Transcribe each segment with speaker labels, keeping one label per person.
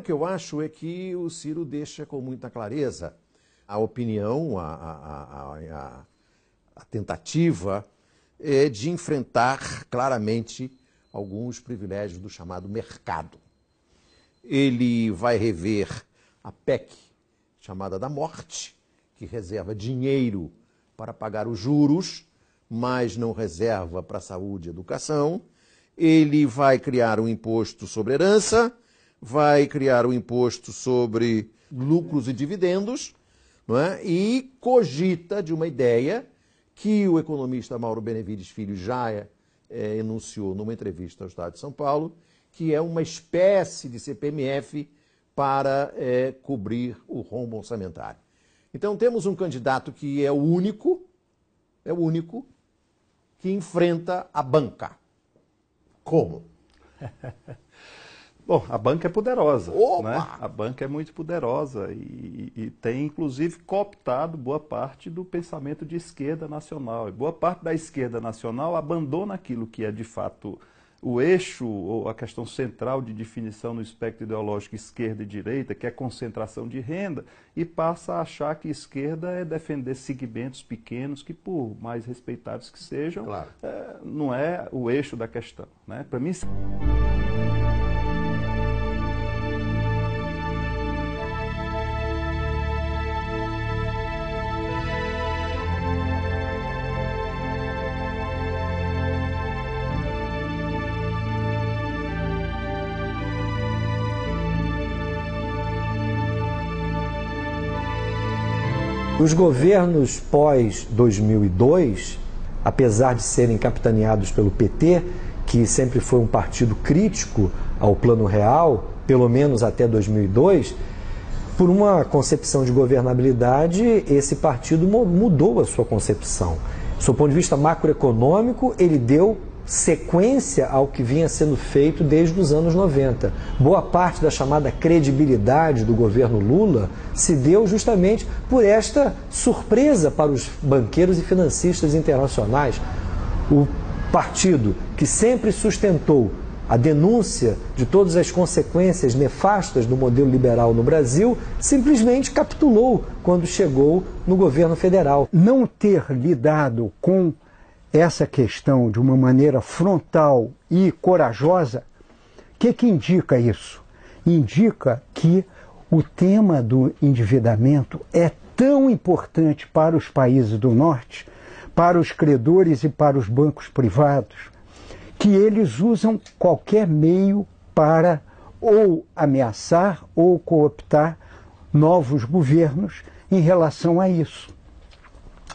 Speaker 1: que eu acho é que o Ciro deixa com muita clareza a opinião, a tentativa de enfrentar claramente alguns privilégios do chamado mercado. Ele vai rever a PEC chamada da morte, que reserva dinheiro para pagar os juros, mas não reserva para saúde e educação. Ele vai criar um imposto sobre herança, vai criar um imposto sobre lucros e dividendos, não é? E cogita de uma ideia que o economista Mauro Benevides Filho já enunciou numa entrevista ao Estado de São Paulo, que é uma espécie de CPMF para cobrir o rombo orçamentário. Então temos um candidato que é o único que enfrenta a banca. Como?
Speaker 2: Bom, a banca é poderosa,
Speaker 1: Opa!
Speaker 2: né? A banca é muito poderosa e tem, inclusive, cooptado boa parte do pensamento de esquerda nacional. E boa parte da esquerda nacional abandona aquilo que é, de fato, o eixo ou a questão central de definição no espectro ideológico esquerda e direita, que é concentração de renda, e passa a achar que esquerda é defender segmentos pequenos que, por mais respeitados que sejam,
Speaker 1: Claro.
Speaker 2: Não é o eixo da questão, né? Para mim...
Speaker 3: Os governos pós-2002, apesar de serem capitaneados pelo PT, que sempre foi um partido crítico ao Plano Real, pelo menos até 2002, por uma concepção de governabilidade, esse partido mudou a sua concepção. Do seu ponto de vista macroeconômico, ele deu sequência ao que vinha sendo feito desde os anos 90. Boa parte da chamada credibilidade do governo Lula se deu justamente por esta surpresa para os banqueiros e financistas internacionais. O partido que sempre sustentou a denúncia de todas as consequências nefastas do modelo liberal no Brasil, simplesmente capitulou quando chegou no governo federal.
Speaker 4: Não ter lidado com essa questão de uma maneira frontal e corajosa, o que indica isso? Indica que o tema do endividamento é tão importante para os países do Norte, para os credores e para os bancos privados, que eles usam qualquer meio para ou ameaçar ou cooptar novos governos em relação a isso.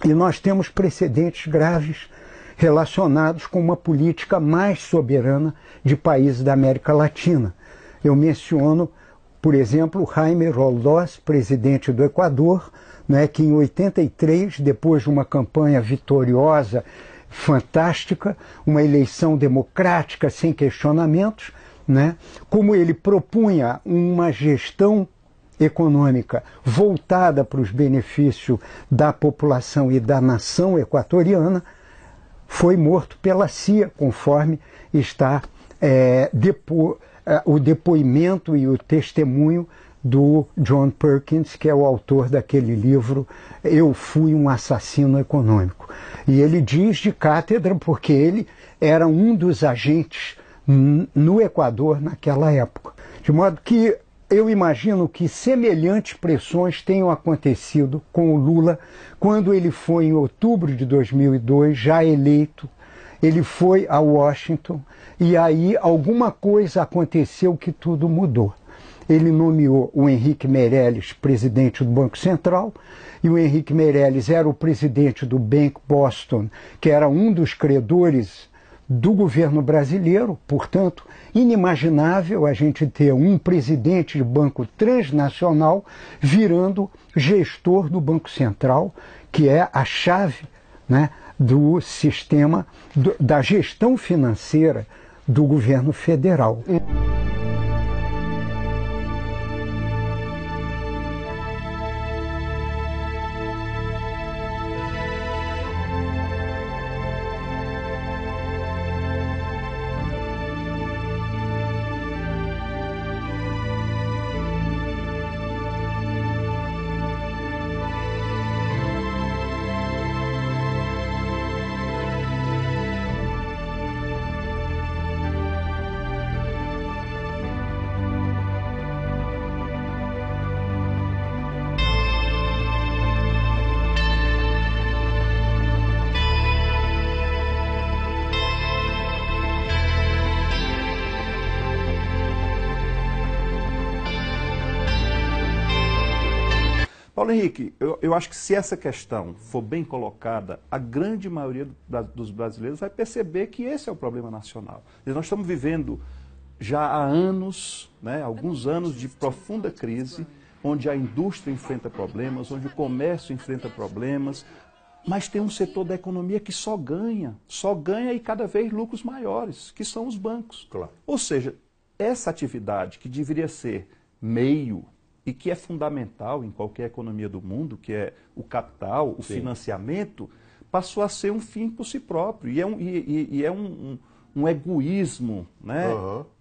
Speaker 4: E nós temos precedentes graves relacionados com uma política mais soberana de países da América Latina. Eu menciono, por exemplo, Jaime Roldós, presidente do Equador, né, que em 83, depois de uma campanha vitoriosa, fantástica, uma eleição democrática sem questionamentos, né, como ele propunha uma gestão econômica voltada para os benefícios da população e da nação equatoriana, foi morto pela CIA, conforme está o depoimento e o testemunho do John Perkins, que é o autor daquele livro Eu Fui um Assassino Econômico. E ele diz de cátedra porque ele era um dos agentes no Equador naquela época. De modo que eu imagino que semelhantes pressões tenham acontecido com o Lula quando ele foi, em outubro de 2002, já eleito. Ele foi a Washington e aí alguma coisa aconteceu que tudo mudou. Ele nomeou o Henrique Meirelles presidente do Banco Central, e o Henrique Meirelles era o presidente do Bank Boston, que era um dos credores do governo brasileiro. Portanto, inimaginável a gente ter um presidente de banco transnacional virando gestor do Banco Central, que é a chave, né, do sistema da gestão financeira do governo federal.
Speaker 2: Paulo Henrique, eu acho que se essa questão for bem colocada, a grande maioria dos brasileiros vai perceber que esse é o problema nacional. Nós estamos vivendo já há anos, né, alguns anos de profunda crise, onde a indústria enfrenta problemas, onde o comércio enfrenta problemas, mas tem um setor da economia que só ganha e cada vez lucros maiores, que são os bancos.
Speaker 1: Claro.
Speaker 2: Ou seja, essa atividade que deveria ser meio e que é fundamental em qualquer economia do mundo, que é o capital, o financiamento, passou a ser um fim por si próprio. E é um egoísmo, né,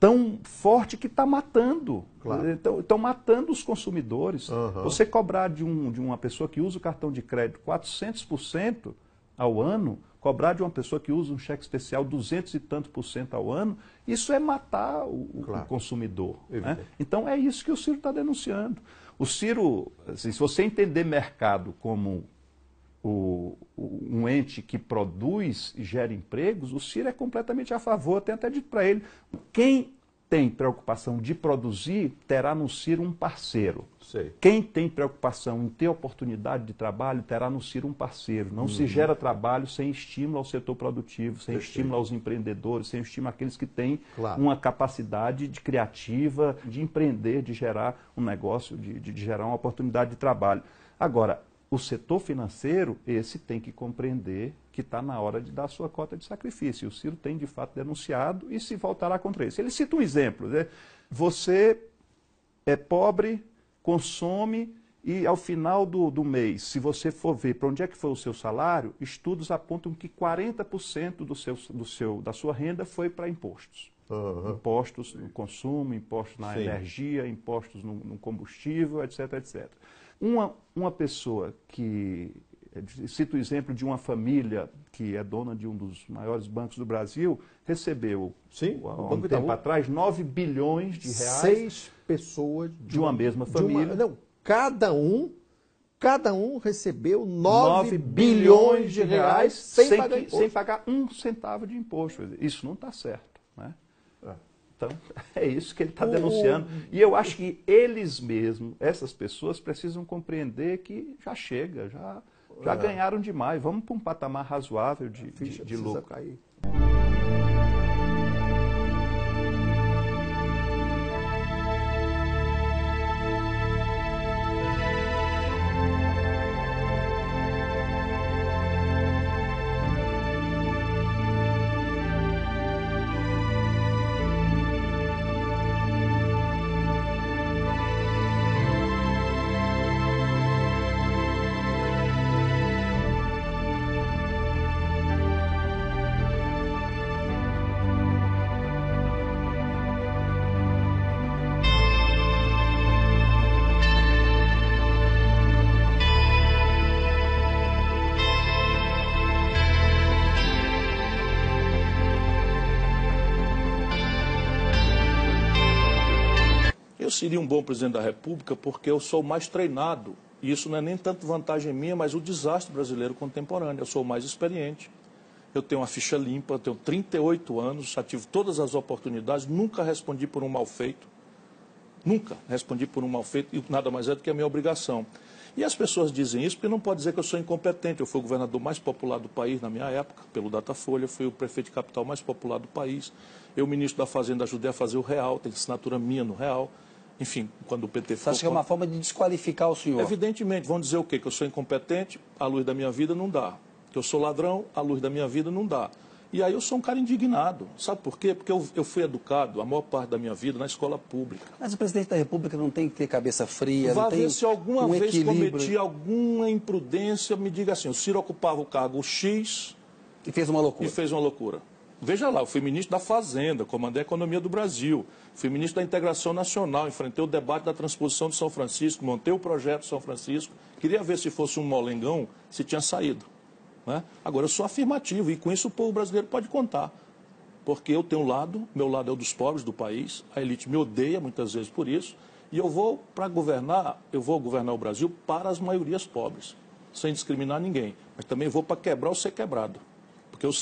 Speaker 2: tão forte que está matando.
Speaker 1: Claro.
Speaker 2: Estão matando os consumidores. Você cobrar de uma pessoa que usa o cartão de crédito 400% ao ano, cobrar de uma pessoa que usa um cheque especial 200 e tanto por cento ao ano, isso é matar o consumidor. Né? Então é isso que o Ciro está denunciando. O Ciro, assim, se você entender mercado como um ente que produz e gera empregos, o Ciro é completamente a favor. Tenho até dito para ele, quem tem preocupação de produzir, terá no Ciro um parceiro.
Speaker 1: Sei.
Speaker 2: Quem tem preocupação em ter oportunidade de trabalho, terá no Ciro um parceiro. Não se gera trabalho sem estímulo ao setor produtivo, sem estímulo aos empreendedores, sem estímulo àqueles que têm uma capacidade criativa de empreender, de gerar um negócio, de gerar uma oportunidade de trabalho. Agora, o setor financeiro, esse tem que compreender que está na hora de dar a sua cota de sacrifício. O Ciro tem, de fato, denunciado e se voltará contra isso. Ele cita um exemplo, né? Você é pobre, consome e, ao final do mês, se você for ver para onde é que foi o seu salário, estudos apontam que 40% da sua renda foi para impostos. Impostos no consumo, impostos na energia, impostos no combustível, etc, etc. Uma pessoa que, cito o exemplo de uma família que é dona de um dos maiores bancos do Brasil, recebeu, há um tempo atrás, 9 bilhões de reais.
Speaker 1: 6 pessoas
Speaker 2: de uma mesma família.
Speaker 1: Cada um recebeu 9 bilhões de reais
Speaker 2: sem pagar um centavo de imposto. Isso não está certo, né? Então, é isso que ele está denunciando. E eu acho que eles mesmos, essas pessoas, precisam compreender que já chega, já ganharam demais. Vamos para um patamar razoável de lucro.
Speaker 1: Cair.
Speaker 5: Eu seria um bom presidente da República porque eu sou mais treinado. E isso não é nem tanto vantagem minha, mas o desastre brasileiro contemporâneo. Eu sou mais experiente. Eu tenho uma ficha limpa, eu tenho 38 anos, já tive todas as oportunidades, nunca respondi por um mal feito. Nunca respondi por um mal feito e nada mais é do que a minha obrigação. E as pessoas dizem isso porque não pode dizer que eu sou incompetente. Eu fui o governador mais popular do país na minha época, pelo Datafolha, fui o prefeito de capital mais popular do país. Eu, ministro da Fazenda, ajudei a fazer o real, tem assinatura minha no real. Enfim, quando o PT
Speaker 6: Você acha que é uma forma de desqualificar o senhor?
Speaker 5: Evidentemente, vão dizer o quê? Que eu sou incompetente, à luz da minha vida não dá. Que eu sou ladrão, à luz da minha vida não dá. E aí eu sou um cara indignado. Sabe por quê? Porque eu fui educado, a maior parte da minha vida, na escola pública.
Speaker 6: Mas o presidente da República não tem que ter cabeça fria,
Speaker 5: Vá
Speaker 6: não tem
Speaker 5: ver se alguma
Speaker 6: um
Speaker 5: vez
Speaker 6: equilíbrio.
Speaker 5: cometi alguma imprudência, me diga assim, o Ciro ocupava o cargo X
Speaker 6: E fez uma loucura.
Speaker 5: e fez uma loucura. Veja lá, eu fui ministro da Fazenda, comandei a economia do Brasil, fui ministro da Integração Nacional, enfrentei o debate da transposição de São Francisco, montei o projeto de São Francisco, queria ver se fosse um molengão, se tinha saído. Né? Agora, eu sou afirmativo e com isso o povo brasileiro pode contar, porque eu tenho um lado, meu lado é o dos pobres do país, a elite me odeia muitas vezes por isso, e eu vou governar o Brasil para as maiorias pobres, sem discriminar ninguém, mas também vou para quebrar ou ser quebrado, porque eu